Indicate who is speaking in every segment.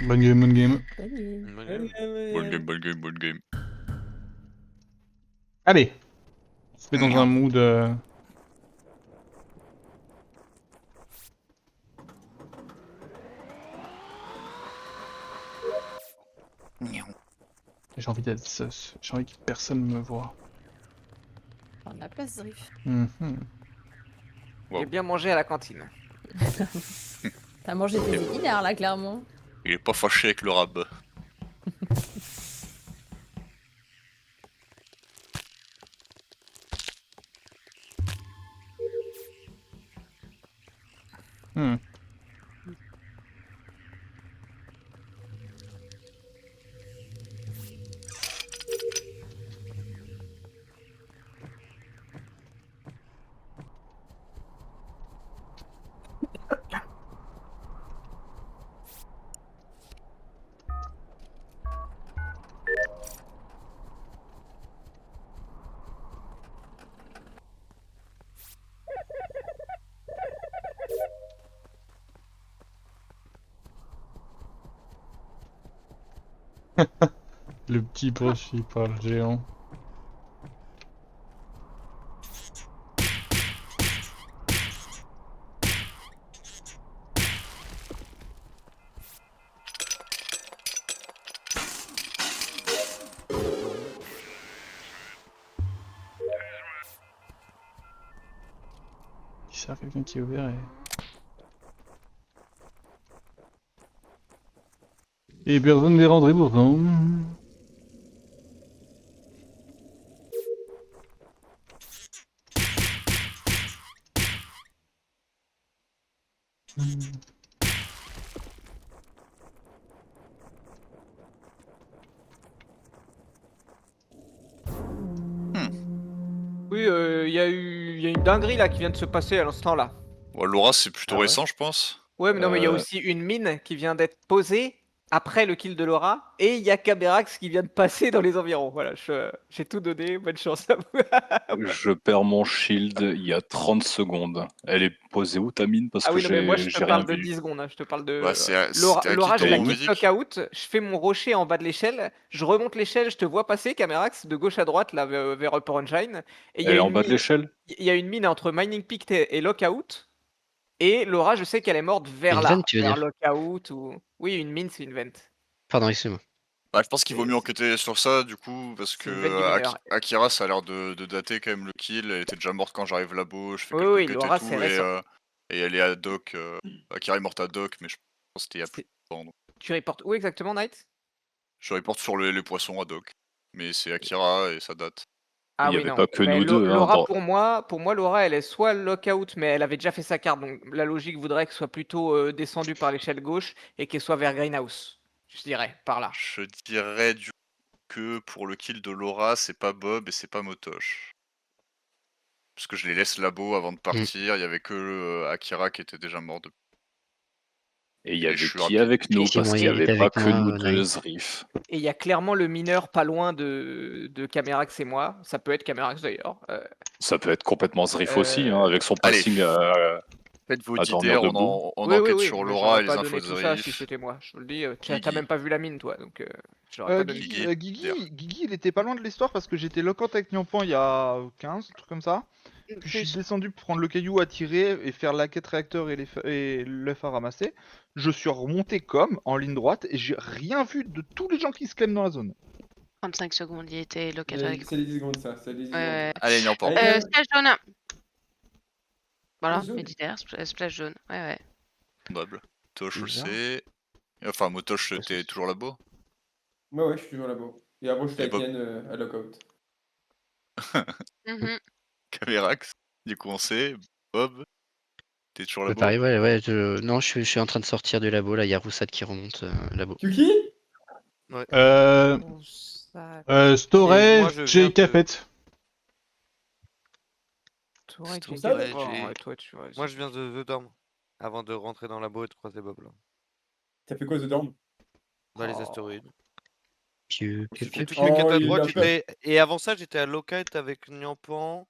Speaker 1: Bonne game, bonne game.
Speaker 2: Bonne game.
Speaker 1: Allez, on se met dans un mood. J'ai envie d'être sus. J'ai envie que personne me voit.
Speaker 3: On a place, Zrif.
Speaker 1: Mhm.
Speaker 4: J'ai bien mangé à la cantine.
Speaker 3: T'as mangé tes épinards là, clairement.
Speaker 2: Il est pas fâché avec le rab.
Speaker 1: Hmm. Le petit poursuivi par le géant. Il sert quelqu'un qui est ouvert et personne n'est rentré pourtant.
Speaker 4: Oui, il y a une dinguerie là qui vient de se passer à l'instant là.
Speaker 2: Bon, Laura, c'est plutôt
Speaker 4: Ah ouais
Speaker 2: récent, je pense.
Speaker 4: Ouais, mais non, mais il y a aussi une mine qui vient d'être posée après le kill de Laura, et il y a Caberax qui vient de passer dans les environs. Voilà, j'ai tout donné, bonne chance à vous.
Speaker 5: Je perds mon shield il y a 30 secondes. Elle est posée où ta mine? Parce
Speaker 4: Ah
Speaker 5: que
Speaker 4: oui, non, mais moi je te
Speaker 5: j'ai rien
Speaker 4: parle de
Speaker 5: vu.
Speaker 4: 10 secondes, hein, je te parle de...
Speaker 2: Bah, c'était à
Speaker 4: Laura,
Speaker 2: qui
Speaker 4: je la
Speaker 2: ton
Speaker 4: quitte
Speaker 2: médic
Speaker 4: lockout, je fais mon rocher en bas de l'échelle, je remonte l'échelle, je te vois passer, Caberax, de gauche à droite, là, vers Upper Engine, et il y
Speaker 5: Elle
Speaker 4: a
Speaker 5: est en
Speaker 4: une
Speaker 5: bas de
Speaker 4: mine,
Speaker 5: l'échelle?
Speaker 4: il y a une mine entre Mining Peak et Lockout, et Laura, je sais qu'elle est morte vers
Speaker 6: Une
Speaker 4: là,
Speaker 6: vente, tu veux
Speaker 4: vers
Speaker 6: dire?
Speaker 4: Lockout, ou... Oui, une mine, c'est une vente.
Speaker 6: Pardon, excuse-moi.
Speaker 2: Bah, je pense qu'il vaut
Speaker 4: C'est-
Speaker 2: mieux enquêter sur ça, du coup, parce
Speaker 4: C'est une vente du
Speaker 2: que
Speaker 4: mineur.
Speaker 2: Akira, ça a l'air de dater quand même le kill. Elle était déjà morte quand j'arrive là-bas, je fais
Speaker 4: Oui,
Speaker 2: quelques
Speaker 4: oui,
Speaker 2: cuts et
Speaker 4: Laura, c'est
Speaker 2: tout,
Speaker 4: récent.
Speaker 2: et elle est à Doc. Akira est morte à Doc, mais je pense que c'était il y a plus
Speaker 4: C'est-
Speaker 2: de temps. Donc.
Speaker 4: Tu reportes où exactement, Knight?
Speaker 2: Je reporte sur les poissons à Doc. Mais c'est Akira et ça date.
Speaker 4: Ah
Speaker 5: Il y
Speaker 4: oui,
Speaker 5: avait
Speaker 4: non.
Speaker 5: pas que
Speaker 4: Mais
Speaker 5: nous deux, hein,
Speaker 4: Laura,
Speaker 5: dans
Speaker 4: pour moi, Laura, elle est soit lockout, mais elle avait déjà fait sa carte, donc la logique voudrait qu'elle soit plutôt descendue par l'échelle gauche et qu'elle soit vers Greenhouse. Je dirais, par là.
Speaker 2: Je dirais du coup que pour le kill de Laura, c'est pas Bob et c'est pas Motosh. Parce que je les laisse labo avant de partir, il y avait que Akira qui était déjà mort depuis.
Speaker 5: et il y avait
Speaker 2: je suis
Speaker 5: qui
Speaker 2: rapide.
Speaker 5: avec nous?
Speaker 6: Effectivement,
Speaker 5: Parce
Speaker 6: il
Speaker 5: qu'il y
Speaker 6: était
Speaker 5: avait pas
Speaker 6: avec
Speaker 5: que
Speaker 6: moi,
Speaker 5: nous deux,
Speaker 6: Knight.
Speaker 5: Zrif.
Speaker 4: Et il y a clairement le mineur pas loin de Camerax et moi. Ça peut être Camerax d'ailleurs.
Speaker 5: Ça peut être complètement Zrif aussi, hein, avec son
Speaker 2: Allez.
Speaker 5: passing
Speaker 2: Faites vos
Speaker 5: à dormir
Speaker 2: DDR,
Speaker 5: debout.
Speaker 2: on
Speaker 4: Oui,
Speaker 2: enquête
Speaker 4: oui,
Speaker 2: sur
Speaker 4: mais
Speaker 2: Laura
Speaker 4: j'aurais
Speaker 2: et les
Speaker 4: pas
Speaker 2: infos
Speaker 4: donné
Speaker 2: de
Speaker 4: tout ça si
Speaker 2: Zrif.
Speaker 4: c'était moi. Je te le dis, t'as
Speaker 2: Guigui.
Speaker 4: même pas vu la mine, toi, donc je l'aurais pas donné.
Speaker 7: Guigui, il était pas loin de l'histoire parce que j'étais lockant avec Nyampan il y a 15, un truc comme ça. Puis je suis descendu pour prendre le caillou à tirer et faire la quête réacteur et l'œuf à ramasser. Je suis remonté comme en ligne droite et j'ai rien vu de tous les gens qui se clament dans la zone.
Speaker 8: 35 secondes, il était locataire avec
Speaker 9: C'est les 10 secondes, ça. C'est les 10 secondes.
Speaker 8: Ouais.
Speaker 2: Allez, Nyampan.
Speaker 8: Splash jaune. Voilà,
Speaker 9: Splash jaune.
Speaker 8: Méditerre, splash jaune. Ouais.
Speaker 2: Probable. Motosh
Speaker 7: Bizarre.
Speaker 2: aussi. Enfin, Motosh, t'es toujours là-bas.
Speaker 9: Ouais, je suis toujours là-bas. Et avant, j'étais
Speaker 2: Et
Speaker 9: avec
Speaker 2: Bob.
Speaker 9: Yann à Lockout.
Speaker 8: Mhm.
Speaker 2: Camerax, du coup on sait. Bob, t'es toujours là-bas.
Speaker 6: Pareil, ouais, non, je suis en train de sortir du labo, là, il y a Roussat qui remonte labo.
Speaker 9: Tu qui?
Speaker 1: Storage, j'ai cafette.
Speaker 10: Moi je viens de The Dorm avant de rentrer dans la labo et de croiser Bob là.
Speaker 9: T'as fait quoi, The Dorm?
Speaker 10: Dans les astéroïdes.
Speaker 6: Piu,
Speaker 10: J'ai
Speaker 6: piu,
Speaker 10: fait
Speaker 6: piu,
Speaker 10: toutes les quêtes à
Speaker 9: il
Speaker 10: droite,
Speaker 9: a
Speaker 10: et avant ça j'étais à Locate avec Nyampan.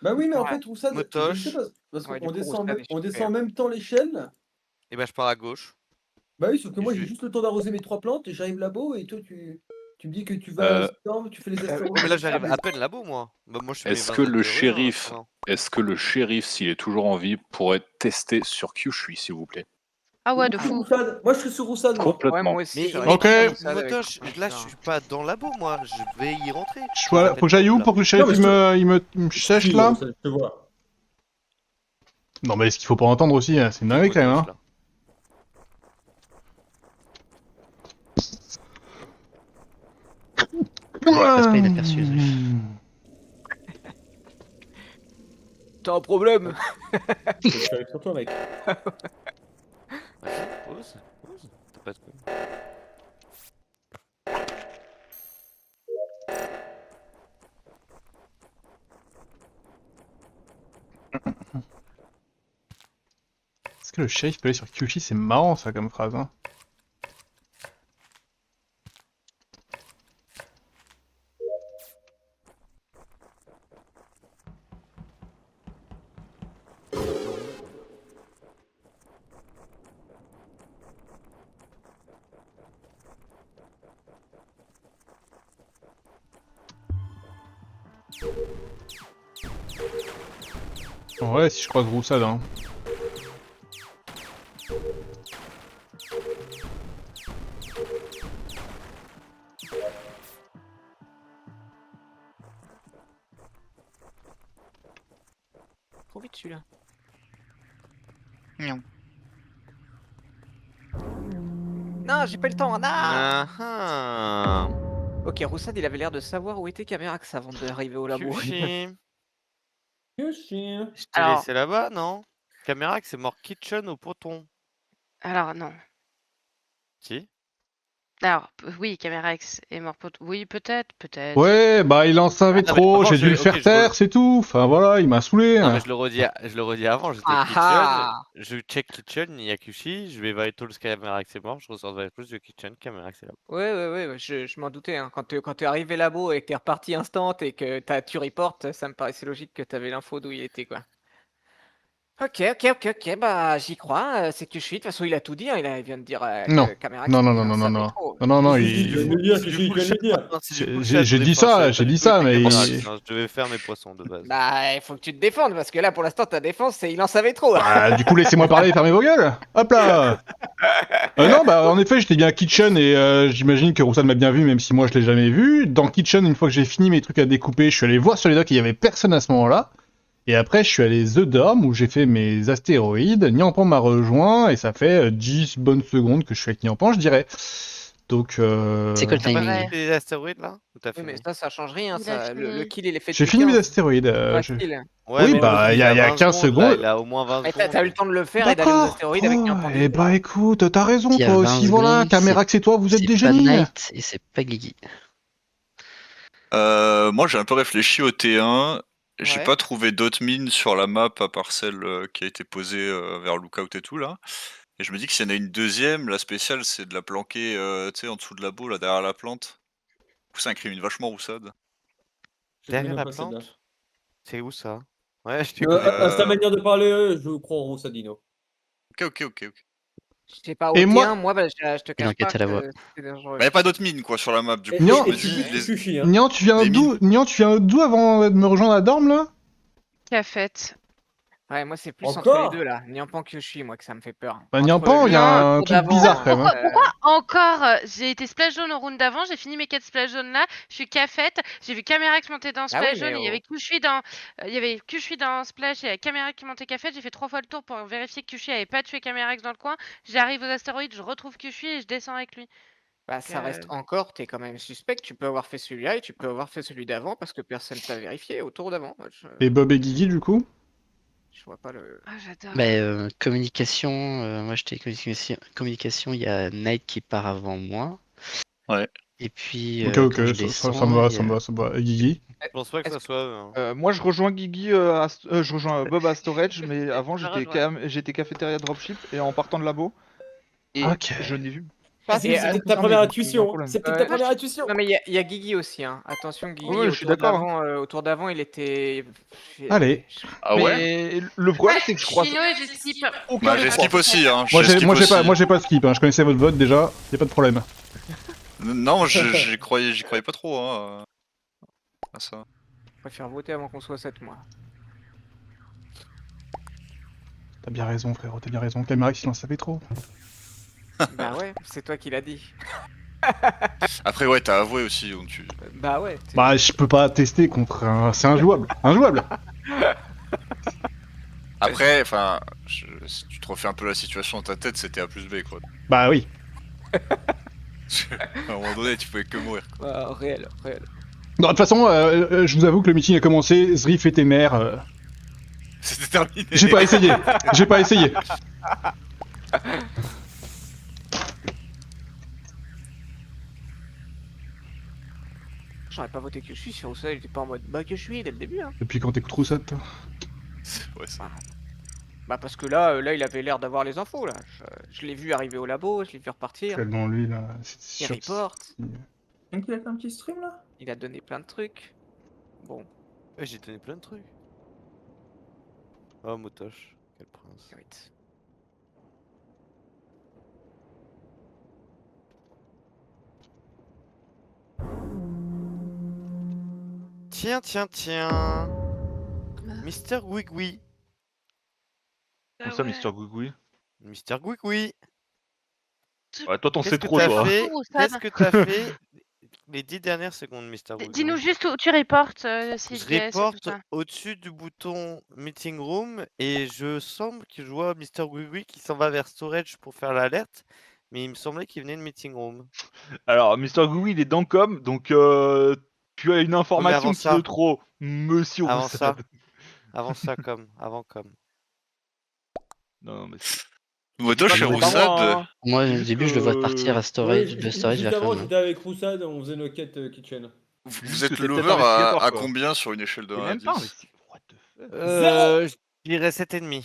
Speaker 9: Bah oui, mais en fait, Roussad, je
Speaker 10: Motosh.
Speaker 9: sais pas, parce
Speaker 4: Ouais,
Speaker 9: qu'on
Speaker 4: du coup,
Speaker 9: descend,
Speaker 4: Roussad est
Speaker 9: on
Speaker 4: super.
Speaker 9: descend en même temps l'échelle.
Speaker 10: Et ben je pars à gauche.
Speaker 9: Bah oui, sauf que moi
Speaker 10: Je
Speaker 9: j'ai
Speaker 10: vais-
Speaker 9: juste le temps d'arroser mes 3 plantes et j'arrive labo et toi tu me dis que tu vas à Storm, tu fais les astéroïdes.
Speaker 10: Mais là, j'arrive à peine là-bas, moi. Bah, moi, je fais mes
Speaker 5: Est-ce
Speaker 10: 20
Speaker 5: que le
Speaker 10: astéroïdes en
Speaker 5: shérif,
Speaker 10: attendant.
Speaker 5: s'il est toujours en vie, pourrait tester sur Kyushui, s'il vous plaît?
Speaker 8: Ah ouais, de
Speaker 9: Sur
Speaker 8: fou.
Speaker 9: Roussad. Moi je serais sur Roussad, moi.
Speaker 4: Ouais,
Speaker 5: Complètement.
Speaker 4: moi aussi,
Speaker 10: Mais
Speaker 4: j'aurais
Speaker 1: Ok.
Speaker 4: été
Speaker 1: Ok.
Speaker 4: sur ça avec
Speaker 10: Motoche,
Speaker 4: Franck,
Speaker 10: là,
Speaker 4: ça.
Speaker 10: je suis pas dans le labo, moi. Je vais y rentrer.
Speaker 1: Faut que j'aille où pour que le shérif
Speaker 9: Non, mais
Speaker 1: il me sèche
Speaker 9: Si,
Speaker 1: là?
Speaker 9: Roussad, je te vois.
Speaker 1: Non mais ce qu'il faut pas entendre aussi, hein, c'est une dinguerie quand même. Hein.
Speaker 6: Passe pas inaperçu.
Speaker 4: T'as un problème.
Speaker 9: Je suis avec sur toi, mec.
Speaker 10: Vas-y, pose. T'as pas de quoi.
Speaker 1: Est-ce que le shérif peut aller sur Kyushui? C'est marrant ça comme phrase. Hein. Ouais, si je croise Roussad. Hein.
Speaker 4: Trop vite celui-là.
Speaker 2: Non.
Speaker 4: Non, j'ai pas eu le temps. Non.
Speaker 10: Ah ah.
Speaker 4: Ok, Roussad, il avait l'air de savoir où était Camérax avant d'arriver au labo.
Speaker 10: Kyushin.
Speaker 9: Yoshi.
Speaker 10: Je t'ai
Speaker 8: Alors-
Speaker 10: laissé là-bas, non? Caméra c'est mort kitchen au poton.
Speaker 8: Alors, non.
Speaker 10: Si?
Speaker 8: Alors, oui, Camérax est mort pour... Oui, peut-être.
Speaker 1: Ouais, bah il en savait
Speaker 10: Ah, non, mais
Speaker 1: trop,
Speaker 10: avant,
Speaker 1: j'ai dû le
Speaker 10: ok,
Speaker 1: faire
Speaker 10: je
Speaker 1: taire, c'est tout. Enfin voilà, il m'a saoulé.
Speaker 10: Non,
Speaker 1: Hein.
Speaker 10: mais je le redis avant, j'étais
Speaker 4: Ah
Speaker 10: kitchen,
Speaker 4: ah.
Speaker 10: je check kitchen, il y a Kyushi, je vais Vitals, Camérax est mort, je ressors de Vitals, je kitchen, Camérax est là.
Speaker 4: Ouais, je m'en doutais. Hein. Quand t'es arrivé labo et que t'es reparti instant et que tu reportes, ça me paraissait logique que t'avais l'info d'où il était, quoi. Ok, bah j'y crois. C'est que je suis. De toute façon, il a tout dit. Hein. Il vient de dire
Speaker 1: Non.
Speaker 4: que Camérax,
Speaker 1: Non, non,
Speaker 4: il
Speaker 1: non,
Speaker 4: en
Speaker 1: non, non,
Speaker 4: savait
Speaker 1: non.
Speaker 4: trop.
Speaker 1: Non, non, non,
Speaker 9: Si,
Speaker 1: il...
Speaker 9: tu viens de le dire, si, tu viens de le dire.
Speaker 1: J'ai dit ça, mais il-
Speaker 10: Je devais faire mes poissons de base.
Speaker 4: Bah, il faut que tu te défendes parce que là, pour l'instant, ta défense, c'est il en savait trop.
Speaker 1: Bah, du coup, laissez-moi parler et fermez vos gueules. Hop là. Non, bah en effet, j'étais bien à Kitchen et j'imagine que Roussad m'a bien vu, même si moi je l'ai jamais vu. Dans Kitchen, une fois que j'ai fini mes trucs à découper, je suis allé voir sur les docks, il y avait personne à ce moment-là. Et après, je suis allé The Dorm où j'ai fait mes astéroïdes. Nyampan m'a rejoint et ça fait 10 bonnes secondes que je suis avec Nyampan, je dirais. Donc,
Speaker 6: C'est quoi le
Speaker 10: T'as pas
Speaker 6: timing?
Speaker 10: fait les astéroïdes là? Ou t'as
Speaker 4: Oui,
Speaker 10: fini?
Speaker 4: mais ça change rien.
Speaker 8: Il a
Speaker 4: Ça, le
Speaker 8: fini.
Speaker 4: kill, il est fait
Speaker 1: j'ai
Speaker 4: depuis
Speaker 1: fini mes
Speaker 4: 15.
Speaker 1: astéroïdes.
Speaker 4: Facile.
Speaker 10: Ouais,
Speaker 1: Oui,
Speaker 10: mais
Speaker 1: bah,
Speaker 10: l'autre,
Speaker 1: il y a
Speaker 10: 20
Speaker 1: 15
Speaker 10: là,
Speaker 1: secondes.
Speaker 10: il a au moins 20
Speaker 4: Et
Speaker 10: secondes.
Speaker 4: t'as eu le temps de le faire et d'aller aux
Speaker 1: D'accord.
Speaker 4: astéroïdes avec Nyampan.
Speaker 1: Eh bah écoute, t'as raison,
Speaker 6: Il y a
Speaker 1: toi
Speaker 6: 20
Speaker 1: aussi, voilà.
Speaker 6: secondes,
Speaker 1: Camérax et toi, vous êtes
Speaker 6: C'est
Speaker 1: des
Speaker 6: pas
Speaker 1: génies.
Speaker 6: Knight et c'est pas Gligi.
Speaker 2: Moi, j'ai un peu réfléchi au T1. J'ai
Speaker 4: Ouais.
Speaker 2: pas trouvé d'autres mines sur la map à part celle qui a été posée vers Lookout et tout là. Et je me dis que s'il y en a une deuxième, la spéciale, c'est de la planquer tu sais, en dessous de la boue, là, derrière la plante. Du coup, ça incrimine vachement Roussad.
Speaker 10: Derrière
Speaker 9: même
Speaker 10: la
Speaker 9: pas celle-là.
Speaker 10: plante? C'est où ça? Ouais, je te
Speaker 9: À sa manière de parler, je crois en Roussadino.
Speaker 2: Ok.
Speaker 4: Je sais pas, au
Speaker 1: Et
Speaker 4: T1,
Speaker 1: moi-
Speaker 4: moi, bah, je te
Speaker 6: Une
Speaker 4: cache
Speaker 6: enquête
Speaker 4: pas
Speaker 6: à la voix.
Speaker 4: que c'est dangereux.
Speaker 2: Bah, y a pas d'autres mines quoi sur la map. Du coup,
Speaker 1: Non,
Speaker 2: je
Speaker 9: Et
Speaker 2: me
Speaker 9: tu
Speaker 2: dis,
Speaker 9: butes
Speaker 2: les-
Speaker 9: Kyushi, hein.
Speaker 1: Nian, tu viens
Speaker 2: Les
Speaker 1: d'où avant de me rejoindre à Dorm, là?
Speaker 8: Qu'a fait?
Speaker 4: Ouais, moi, c'est plus entre
Speaker 9: Encore
Speaker 4: les deux, là. Nyampan Kyoshi, moi, que ça me fait peur.
Speaker 1: Bah,
Speaker 4: Entre
Speaker 1: Nyampan, il y
Speaker 4: lui
Speaker 1: a
Speaker 4: et
Speaker 1: un
Speaker 4: l'autre
Speaker 1: truc
Speaker 4: d'avant,
Speaker 1: bizarre, quand même, hein.
Speaker 8: Pourquoi encore? J'ai été splash jaune au round d'avant, j'ai fini mes 4 splash jaunes là, je suis cafette, j'ai vu Camérax monter dans
Speaker 4: Ah
Speaker 8: splash
Speaker 4: oui,
Speaker 8: jaune,
Speaker 4: mais
Speaker 8: il y avait Kyushui dans splash, et Camérax qui montait cafette, j'ai fait 3 fois le tour pour vérifier que Kyushui avait pas tué Camérax dans le coin, j'arrive aux astéroïdes, je retrouve Kyushui et je descends avec lui.
Speaker 4: Bah, ça reste encore, t'es quand même suspect. Tu peux avoir fait celui-là et tu peux avoir fait celui d'avant parce que personne t'a vérifié au tour d'avant.
Speaker 1: Et Bob et Guigui, du coup?
Speaker 4: Je vois pas le.
Speaker 8: Ah, j'adore.
Speaker 6: Bah, communication, moi j'étais communication, il y a Knight qui part avant moi.
Speaker 2: Ouais.
Speaker 6: Et puis,
Speaker 1: Ok,
Speaker 6: quand
Speaker 1: ok,
Speaker 6: je
Speaker 1: ça
Speaker 6: descends,
Speaker 1: me va,
Speaker 6: il y
Speaker 1: ça me
Speaker 6: a-
Speaker 1: va, ça me va. Et Guigui?
Speaker 10: Je pense pas que ça soit.
Speaker 7: Moi je rejoins Guigui, je rejoins Bob à Storage, mais avant
Speaker 8: Je
Speaker 7: j'étais
Speaker 8: rejoins.
Speaker 7: j'étais cafétéria dropship et en partant de labo. Et
Speaker 1: Ok.
Speaker 7: je n'ai vu Pas
Speaker 4: Et,
Speaker 7: assez
Speaker 9: ta
Speaker 7: confirmé,
Speaker 9: première
Speaker 7: donc,
Speaker 9: intuition.
Speaker 7: pas de problème.
Speaker 9: C'est peut-être ta première intuition.
Speaker 4: Non mais il y a Guigui aussi, hein. Attention Guigui,
Speaker 7: Ouais, je suis d'accord,
Speaker 4: au tour d'avant il était...
Speaker 1: Allez.
Speaker 2: Ah ouais?
Speaker 7: Mais le problème, c'est que je crois
Speaker 8: Chino et je skip.
Speaker 7: aucun
Speaker 2: Bah
Speaker 7: des
Speaker 2: j'ai
Speaker 7: trois.
Speaker 2: skip aussi, hein.
Speaker 1: Moi,
Speaker 2: j'ai skip aussi.
Speaker 1: j'ai pas skip, hein. Je connaissais votre vote déjà, y a pas de problème.
Speaker 2: Non, j'y croyais pas trop, hein. À ça.
Speaker 4: Je préfère voter avant qu'on soit 7 moi.
Speaker 1: T'as bien raison, frérot, t'as bien raison. Camerax, il en savait trop.
Speaker 4: Bah ouais, c'est toi qui l'as dit.
Speaker 2: Après, ouais, t'as avoué aussi, donc tu...
Speaker 4: Bah ouais.
Speaker 1: Bah, je peux pas tester contre un. C'est injouable. Injouable.
Speaker 2: Après, enfin, si tu te refais un peu la situation dans ta tête, c'était A plus B, quoi.
Speaker 1: Bah oui.
Speaker 2: À un moment donné, tu pouvais que mourir, quoi.
Speaker 4: Réel.
Speaker 1: Non, de toute façon, je vous avoue que le meeting a commencé, Zrif était maire.
Speaker 2: C'était terminé.
Speaker 1: J'ai pas essayé. J'ai pas essayé.
Speaker 4: J'aurais pas voté que je suis sur ça, il était pas en mode bah que je suis dès le début, hein.
Speaker 1: Depuis quand t'écoutes Roussette, toi?
Speaker 2: Ouais, ça.
Speaker 4: Bah parce que là il avait l'air d'avoir les infos là. Je l'ai vu arriver au labo, je l'ai vu repartir.
Speaker 1: Devant lui, là.
Speaker 4: Il reporte.
Speaker 9: Donc il a fait un petit stream là.
Speaker 4: Il a donné plein de trucs. Bon,
Speaker 10: Ouais, j'ai donné plein de trucs. Oh, Motoche, quel prince.
Speaker 4: wait.
Speaker 10: Tiens. Mister Gwigwi.
Speaker 7: Comme ça, Mister Gougoui.
Speaker 10: Mister Gwigwi.
Speaker 7: Ouais, toi, t'en sais
Speaker 10: Qu'est-ce que
Speaker 7: trop,
Speaker 10: t'as
Speaker 7: toi.
Speaker 10: fait
Speaker 8: Oh, ça
Speaker 10: Qu'est-ce que t'as fait les 10 dernières secondes, Mister Gwigwi?
Speaker 8: Dis-nous juste où tu reportes si
Speaker 10: Je reporte au-dessus du bouton Meeting Room et je semble que je vois Mister Gwigwi qui s'en va vers Storage pour faire l'alerte, mais il me semblait qu'il venait de Meeting Room.
Speaker 7: Alors, Mister Gougoui, il est dans com, donc tu as une information
Speaker 10: avant
Speaker 7: qui
Speaker 10: ça.
Speaker 7: de trop, Monsieur
Speaker 10: Avant
Speaker 7: Roussade.
Speaker 10: ça. Avant ça, avant comme.
Speaker 7: Non, mais
Speaker 2: Motoche et
Speaker 7: c'est pas moi,
Speaker 2: Roussade.
Speaker 7: hein.
Speaker 6: Moi,
Speaker 7: C'est
Speaker 6: au
Speaker 7: juste
Speaker 6: début, je le vois
Speaker 7: que-
Speaker 6: partir à storage, de storage
Speaker 9: Juste
Speaker 6: vers
Speaker 9: avant,
Speaker 6: com.
Speaker 9: j'étais avec Roussad, on faisait nos quêtes kitchen.
Speaker 2: Vous êtes
Speaker 7: que t'es
Speaker 2: lover
Speaker 7: peut-être investigateur,
Speaker 2: à
Speaker 7: quoi.
Speaker 2: combien sur une échelle de
Speaker 7: Et
Speaker 2: 1 à
Speaker 7: même
Speaker 2: 10?
Speaker 7: pas investi. What the fuck.
Speaker 10: Je dirais 7,5.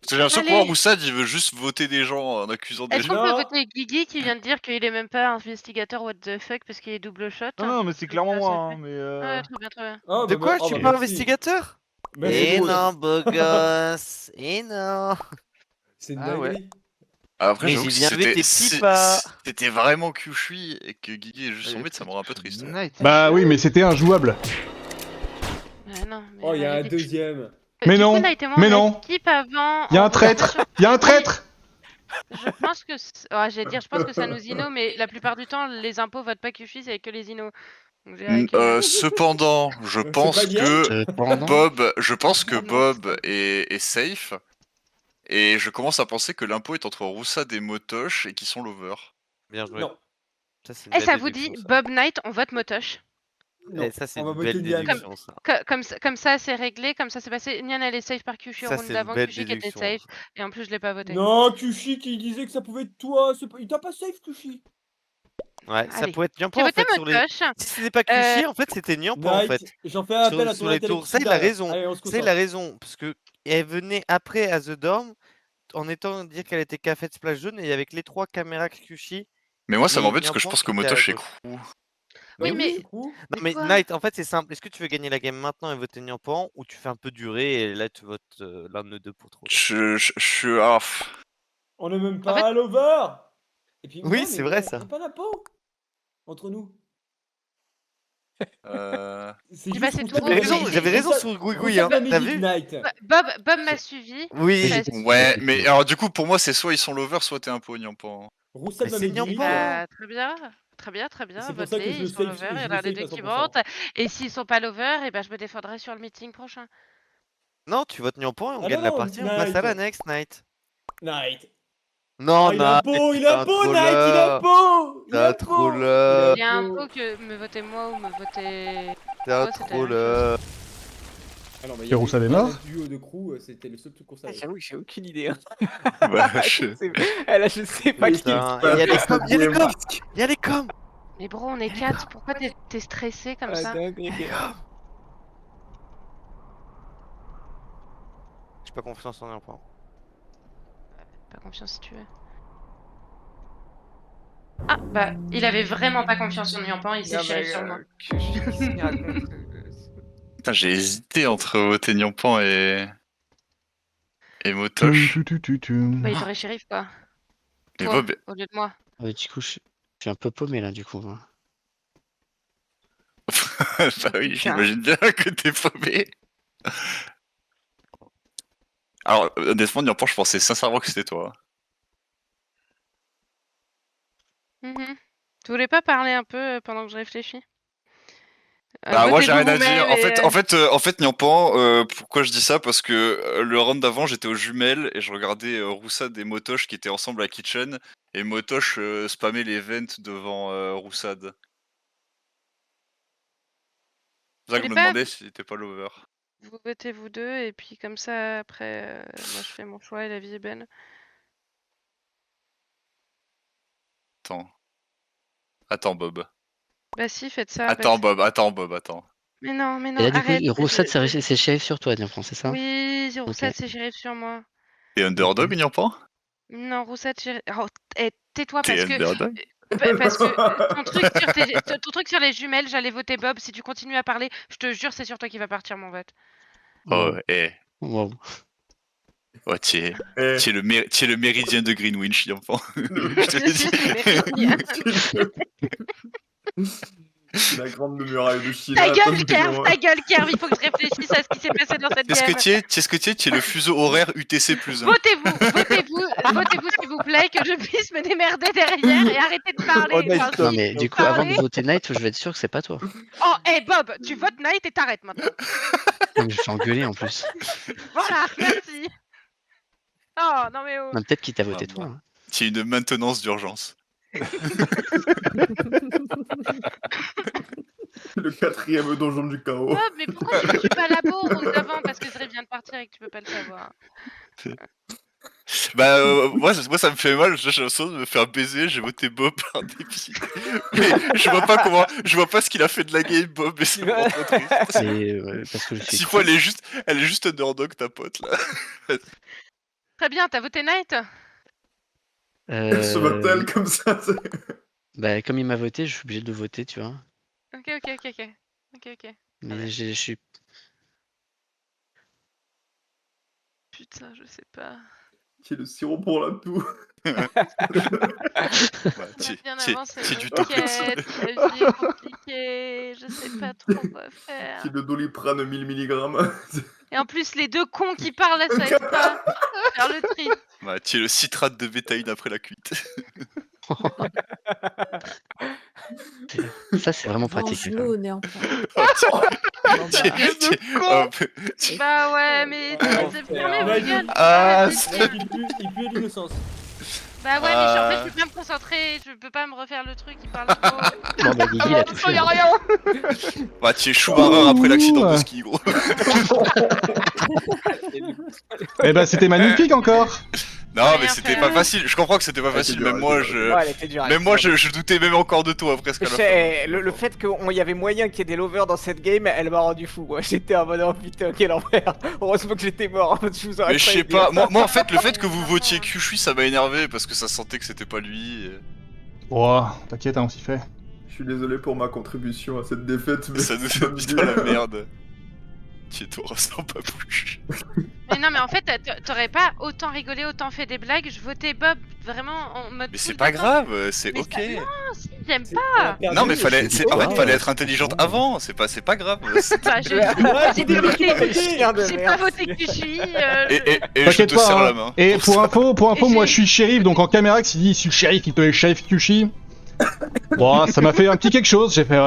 Speaker 2: Parce que j'ai l'impression que
Speaker 8: Allez.
Speaker 2: moi, Roussade, il veut juste voter des gens en accusant des
Speaker 8: Est-ce
Speaker 2: gens.
Speaker 8: qu'on peut
Speaker 9: Non.
Speaker 8: voter Guigui qui vient de dire qu'il est même pas investigateur what the fuck parce qu'il est double shot?
Speaker 7: Non, mais c'est clairement moi, hein, mais
Speaker 8: Ouais, très bien.
Speaker 9: Ah,
Speaker 10: De quoi?
Speaker 9: bah,
Speaker 10: Je suis
Speaker 9: bah,
Speaker 10: pas
Speaker 9: merci.
Speaker 10: investigateur?
Speaker 9: Merci,
Speaker 10: Eh
Speaker 9: Roussad.
Speaker 10: non, beau gosse. Eh non.
Speaker 9: C'est une
Speaker 10: Ah ouais.
Speaker 9: dinguerie.
Speaker 2: Après,
Speaker 10: Mais
Speaker 2: j'avoue que
Speaker 10: j'ai bien vu tes petits pas.
Speaker 2: c'était vraiment Kyushui et que Guigui est juste tombé, ça me rend un peu triste.
Speaker 7: Night.
Speaker 1: Bah oui, mais c'était injouable.
Speaker 8: Ouais, non, mais
Speaker 9: Oh, il y a un
Speaker 8: arrêtez.
Speaker 9: deuxième.
Speaker 1: Mais
Speaker 8: Du coup,
Speaker 1: non,
Speaker 8: Night et moi,
Speaker 1: mais
Speaker 8: on a
Speaker 1: non.
Speaker 8: skip avant.
Speaker 1: Y'a
Speaker 8: on
Speaker 1: un
Speaker 8: vote
Speaker 1: traître.
Speaker 8: sur-
Speaker 1: Y'a un traître.
Speaker 8: Je pense que. J'allais dire, je pense que ça nous inno, mais la plupart du temps, les impôts votent pas Kyushi, c'est que les inno. Donc, je dirais que-
Speaker 2: Cependant, je
Speaker 9: C'est
Speaker 2: pense
Speaker 9: pas bien.
Speaker 2: que
Speaker 8: Ah non,
Speaker 2: Bob est safe. Et je commence à penser que l'impôt est entre Roussade et Motoche et qui sont lovers.
Speaker 10: Bien joué.
Speaker 9: Non.
Speaker 10: Ça, c'est une
Speaker 8: Eh,
Speaker 10: belle
Speaker 8: ça vous dit,
Speaker 10: déduction, ça.
Speaker 8: Bob Knight, on vote Motoche.
Speaker 9: Non.
Speaker 10: Eh, ça, c'est
Speaker 9: On va
Speaker 10: une
Speaker 9: voter
Speaker 10: belle
Speaker 9: Nian.
Speaker 10: déduction, ça.
Speaker 8: Comme ça, c'est réglé, comme ça, c'est passé. Nian, elle est safe par Kyushi au
Speaker 10: Ça,
Speaker 8: round
Speaker 10: c'est une
Speaker 8: d'avant,
Speaker 10: belle
Speaker 8: Kyushi qui était
Speaker 10: déduction.
Speaker 8: safe. Et en plus, je l'ai pas voté.
Speaker 9: Non, Kushi qui disait que ça pouvait être toi. Il t'a pas safe, Kushi.
Speaker 10: Ouais, ça
Speaker 8: Allez.
Speaker 10: pouvait être Niampo
Speaker 8: J'ai
Speaker 10: en
Speaker 8: voté
Speaker 10: fait sur les.
Speaker 8: Motoche.
Speaker 10: Si c'était pas Kyushi, en fait, c'était Niampo en fait.
Speaker 9: Night, j'en fais appel à ton
Speaker 10: Sur les tours. Ça, il a
Speaker 9: intellectuel.
Speaker 10: raison.
Speaker 9: Allez, on se
Speaker 10: Ça, il a
Speaker 9: concentre.
Speaker 10: raison. Parce que elle venait après à The Dorm en étant dire qu'elle était café de splash jaune et avec les 3 caméras Kyushi.
Speaker 2: Mais moi, ça
Speaker 10: Et
Speaker 2: m'embête parce que je
Speaker 10: Niampo
Speaker 2: pense que
Speaker 10: qui était à
Speaker 2: Motoche est
Speaker 10: gauche.
Speaker 2: crew.
Speaker 8: Oui,
Speaker 9: Bah
Speaker 8: mais-
Speaker 9: c'est cool.
Speaker 10: Non mais
Speaker 8: quoi
Speaker 10: Knight, en fait c'est simple. Est-ce que tu veux gagner la game maintenant et voter Niampo ou tu fais un peu durer et là tu votes l'un de nous deux pour trop?
Speaker 2: Je suis. Ah, pff.
Speaker 9: On est même
Speaker 8: En
Speaker 9: pas
Speaker 8: fait-
Speaker 9: à l'over. Et puis,
Speaker 10: Oui,
Speaker 9: ouais,
Speaker 10: c'est
Speaker 9: mais
Speaker 10: vrai,
Speaker 9: on
Speaker 10: ça.
Speaker 9: a pas d'impôt entre nous. C'est
Speaker 8: Eh ben, c'est
Speaker 9: Roussad
Speaker 8: trop
Speaker 9: m'a
Speaker 10: J'avais
Speaker 8: bien.
Speaker 9: dit-
Speaker 10: raison, j'avais raison
Speaker 9: Roussad-
Speaker 10: sur Gouigoui,
Speaker 9: Roussad
Speaker 10: hein.
Speaker 9: m'avait
Speaker 10: T'as
Speaker 9: dit
Speaker 10: vu?
Speaker 9: Knight.
Speaker 8: Bob m'a suivi.
Speaker 10: Oui.
Speaker 8: Ça-
Speaker 2: Ouais, mais alors du coup, pour moi, c'est soit ils sont lovers, soit t'es un peu Niampo.
Speaker 9: Roussad
Speaker 10: Mais
Speaker 9: m'avait
Speaker 10: c'est
Speaker 9: dit.
Speaker 10: Niampo.
Speaker 8: Bah, très bien.
Speaker 9: C'est pour ça que
Speaker 8: Vote-les,
Speaker 9: je
Speaker 8: ils
Speaker 9: le
Speaker 8: sont
Speaker 9: sais,
Speaker 8: lovers,
Speaker 9: je
Speaker 8: il y en
Speaker 9: le
Speaker 8: a les
Speaker 9: sais
Speaker 8: deux
Speaker 9: à
Speaker 8: qui
Speaker 9: 100%.
Speaker 8: votent. Et s'ils sont pas lovers, et ben je me défendrai sur le meeting prochain.
Speaker 10: Non, tu votes Niampo et on
Speaker 9: Ah
Speaker 10: gagne
Speaker 9: non,
Speaker 10: la
Speaker 9: non,
Speaker 10: partie, on passe à la
Speaker 9: Knight.
Speaker 10: next Knight.
Speaker 9: Knight.
Speaker 10: Non,
Speaker 9: Ah, il a un pot, il a un pot, Knight, il a un pot. Il
Speaker 10: T'es
Speaker 9: a
Speaker 10: un
Speaker 9: un pot.
Speaker 10: trolleur.
Speaker 8: Il y a un pot que me votez moi ou me votez.
Speaker 10: T'es un
Speaker 8: Moi, c'était la même
Speaker 10: trolleur.
Speaker 9: Ah non, mais
Speaker 1: Et Roussad est mort.
Speaker 9: duo de crew, c'était le seul truc qu'on savait.
Speaker 4: J'avoue que j'ai aucune idée. Hein.
Speaker 2: Bah,
Speaker 4: Je sais pas qui.
Speaker 10: Putain, il y a les coms, il y a les coms, il y a les coms.
Speaker 8: Mais bro, on est 4, pourquoi t'es stressé comme ça?
Speaker 10: J'ai pas confiance en Niampo.
Speaker 8: Pas confiance si tu veux. Ah, bah, il avait vraiment pas confiance en Nyampan, il s'est
Speaker 4: Non,
Speaker 8: shérif
Speaker 4: mais,
Speaker 8: sur moi.
Speaker 4: qu'est-ce qu'il raconte
Speaker 2: Putain, j'ai hésité entre voter Nyampan et Motoche.
Speaker 8: Bah, il t'aurait shérif, quoi.
Speaker 2: Et
Speaker 8: Toi,
Speaker 2: Bob,
Speaker 8: au lieu de moi.
Speaker 6: Du coup, je suis un peu paumé là, du coup. Moi.
Speaker 2: bah oui, j'imagine bien que t'es paumé. Alors, honnêtement, Nyampan, je pensais sincèrement que c'était toi.
Speaker 8: Tu voulais pas parler un peu pendant que je réfléchis?
Speaker 2: Bah moi j'ai
Speaker 8: Votez-vous
Speaker 2: rien à dire.
Speaker 8: vous-même
Speaker 2: En fait, Nyampan, pourquoi je dis ça? Parce que le round d'avant, j'étais aux jumelles et je regardais Roussad et Motoche qui étaient ensemble à Kitchen et Motoche spammait les vents devant Roussad. C'est ça que je me
Speaker 8: voulez pas
Speaker 2: demandais si t'étais pas l'over.
Speaker 8: vous votez vous deux et puis comme ça après moi je fais mon choix et la vie est belle.
Speaker 2: Attends Bob.
Speaker 8: Bah si, faites ça.
Speaker 2: Attends Bob, attends.
Speaker 8: Mais non,
Speaker 6: Et là, du
Speaker 8: arrête.
Speaker 6: coup, Roussad, c'est shérif sur toi, Nyampan, c'est ça?
Speaker 8: Oui, Roussad,
Speaker 6: Ok.
Speaker 8: c'est shérif sur moi.
Speaker 2: T'es underdog, Nyampan?
Speaker 8: Non, Roussad, shérif. Oh, tais-toi
Speaker 2: T'es
Speaker 8: parce que
Speaker 2: underdog?
Speaker 8: parce que ton truc sur les jumelles, j'allais voter Bob. Si tu continues à parler, je te jure, c'est sur toi qui va partir mon vote.
Speaker 2: Oh,
Speaker 6: Wow.
Speaker 2: Oh, tu es le méridien de Greenwich, Nyampan. Je te
Speaker 8: Je
Speaker 2: le dis.
Speaker 11: La grande muraille de Chine.
Speaker 8: Ta gueule, Kerv, il faut que je réfléchisse à ce qui s'est passé dans cette
Speaker 2: Qu'est-ce
Speaker 8: game.
Speaker 2: que tu es le fuseau horaire UTC+1.
Speaker 8: Votez-vous, s'il vous plaît, que je puisse me démerder derrière et arrêter de parler. Enfin,
Speaker 6: Non,
Speaker 8: si,
Speaker 6: mais du coup,
Speaker 8: parler.
Speaker 6: avant de voter Knight, je vais être sûr que c'est pas toi.
Speaker 8: Oh, Bob, tu votes Knight et t'arrêtes maintenant.
Speaker 6: Non, mais je suis engueulé en plus.
Speaker 8: Voilà, merci. Oh, non mais oh.
Speaker 6: Non, peut-être qu'il t'a voté toi. Hein.
Speaker 2: Tu es une maintenance d'urgence.
Speaker 11: Le 4e donjon du chaos.
Speaker 8: Bob, mais pourquoi tu fais pas labo au round d'avant? Parce que Zray vient de partir et que tu peux pas le savoir.
Speaker 2: Bah moi ça me fait mal, j'ai l'impression de me faire baiser, j'ai voté Bob par dépit. Mais je vois pas ce qu'il a fait de la game Bob et c'est vraiment trop triste.
Speaker 6: Parce que je suis
Speaker 2: 6 fois elle est juste underdog ta pote là.
Speaker 8: Très bien, t'as voté Knight?
Speaker 11: Elle se vote-t-elle comme ça?
Speaker 6: Bah comme il m'a voté, je suis obligé de le voter, tu vois.
Speaker 8: Ok.
Speaker 6: Mais je suis...
Speaker 8: Putain, je sais pas.
Speaker 11: Qui est le sirop pour la toux.
Speaker 8: Bien avancé,
Speaker 2: c'est du
Speaker 8: t'inquiète, la vie est compliquée, je sais pas trop quoi faire.
Speaker 11: Qui est le Doliprane 1000 mg.
Speaker 8: Et en plus, les deux cons qui parlent, là, ça aide pas. Faire le tri.
Speaker 2: Bah, tu es le citrate de bétaïne après la cuite.
Speaker 6: Ça, c'est vraiment pratique.
Speaker 3: Mange-le au nez enfin.
Speaker 8: Bah ouais, mais c'est fermé vos gueules.
Speaker 9: Il pue l'innocence.
Speaker 8: Bah ouais, mais en fait, je peux pas me concentrer, je peux pas me refaire le truc, il parle trop.
Speaker 6: Non, bah Guigui, il a tout fait.
Speaker 8: Y'a rien.
Speaker 2: Bah, tu es chou-marin après l'accident de ski, gros.
Speaker 1: Eh ben, c'était magnifique encore.
Speaker 2: Non, mais c'était pas facile. Je comprends que c'était pas facile. Même moi, je doutais même encore de toi presque à la fin.
Speaker 4: Le fait qu'il y avait moyen qu'il y ait des lovers dans cette game, elle m'a rendu fou. Moi, j'étais en mode oh putain, quel enfer. Heureusement que j'étais mort. Je vous aurais
Speaker 2: Mais je sais pas. Moi, en fait, le fait que vous votiez Kyushui, ça m'a énervé parce que ça sentait que c'était pas lui.
Speaker 1: Oh, t'inquiète, hein, on s'y fait.
Speaker 11: Je suis désolé pour ma contribution à cette défaite, mais
Speaker 2: ça nous a mis dans la merde. Tu t'auras sans pas plus.
Speaker 8: Mais non, mais en fait, t'aurais pas autant rigolé, autant fait des blagues. Je votais Bob vraiment en mode.
Speaker 2: Mais c'est pas grave, c'est ok.
Speaker 8: Non, si, j'aime pas.
Speaker 2: Non, mais fallait être intelligente avant. C'est pas grave.
Speaker 8: Bah, j'ai pas voté que je suis.
Speaker 2: Et je te serre la main.
Speaker 1: Et pour info, moi je suis shérif, donc en caméra, s'il dit je suis le shérif, il peut être shérif Kyushui. Bon, ça m'a fait un petit quelque chose. J'ai fait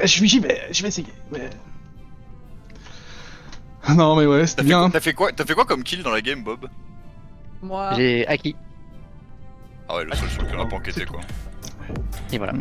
Speaker 1: j'y vais essayer. Mais... Non mais ouais, c'était bien.
Speaker 2: T'as fait quoi comme kill dans la game, Bob?
Speaker 3: Moi.
Speaker 6: J'ai acquis.
Speaker 2: Ah ouais, le seul sur lequel on a pas enquêté quoi.
Speaker 6: Et voilà.